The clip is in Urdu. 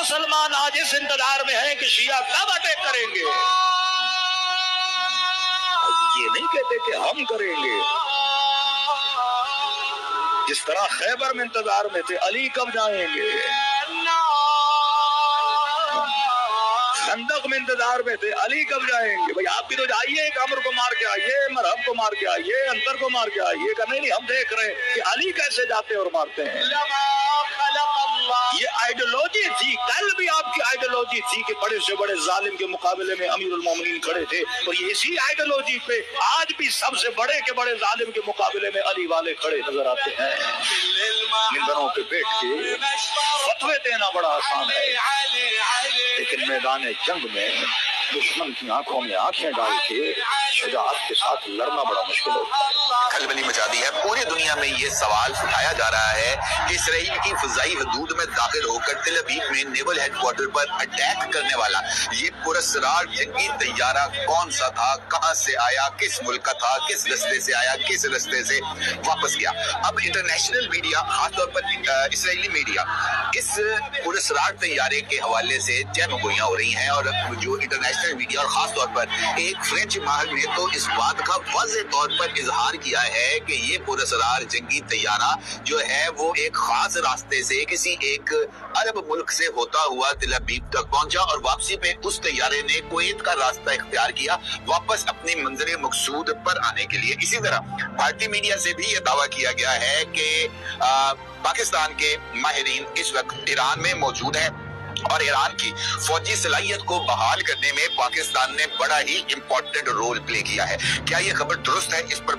مسلمان آج اس انتظار میں ہیں کہ شیعہ کب اٹیک کریں گے. یہ نہیں کہتے کہ ہم کریں گے. جس طرح خیبر میں انتظار میں تھے علی کب جائیں گے، خندق میں انتظار میں تھے علی کب جائیں گے. بھئی آپ بھی تو جائیے، ایک عمر کو مار کے آئیے، مرحب کو مار کے آئیے، انتر کو مار کے آئیے. کہ نہیں ہم دیکھ رہے ہیں کہ علی کیسے جاتے اور مارتے ہیں. یہ آئیڈیالوجی تھی، کل بھی آپ کی آئیڈیالوجی تھی کہ بڑے سے بڑے ظالم کے مقابلے میں امیر المومنین کھڑے تھے، اور یہ اسی آئیڈیالوجی پہ آج بھی سب سے بڑے کے بڑے ظالم کے مقابلے میں علی والے کھڑے نظر آتے ہیں. منبروں پہ بیٹھ کے فتوے دینا بڑا آسان ہے، لیکن میدان جنگ میں دشمن کی آنکھوں میں آنکھیں ڈال کے شجاعت کے ساتھ لڑنا بڑا مشکل ہوتا ہے. کھلبلی مچا دی ہے. پوری دنیا میں یہ سوال اٹھایا جا رہا ہے کہ اسرائیل کی فضائی حدود میں داخل ہو کر تل ابیب میں نیول ہیڈ کوارٹر پر اٹیک کرنے والا یہ پراسرار جنگی طیارہ کون سا تھا، کہاں سے آیا، کس ملک کا تھا، کس رستے سے آیا، کس رستے سے واپس گیا. اب انٹرنیشنل میڈیا، خاص طور پر اسرائیلی میڈیا، اس پراسرار طیارے کے حوالے سے جم گوئیاں ہو رہی ہیں. اور جو انٹرنیشنل میڈیا اور خاص طور پر ایک فرینچ ماہر نے تو اس بات کا واضح طور پر اظہار کیا ہے کہ یہ پراسرار جنگی طیارہ جو ہے وہ ایک خاص راستے سے کسی ایک عرب ملک سے ہوتا ہوا تل ابیب تک پہنچا، اور واپسی پہ اس طیارے نے کویت کا راستہ اختیار کیا واپس اپنی منزل مقصود پر آنے کے لیے. اسی طرح بھارتی میڈیا سے بھی یہ دعویٰ کیا گیا ہے کہ پاکستان کے ماہرین اس وقت ایران میں موجود ہیں اور ایران کی فوجی صلاحیت کو بحال کرنے میں پاکستان نے بڑا ہی امپورٹنٹ رول پلے کیا ہے. کیا یہ خبر درست ہے؟ اس پر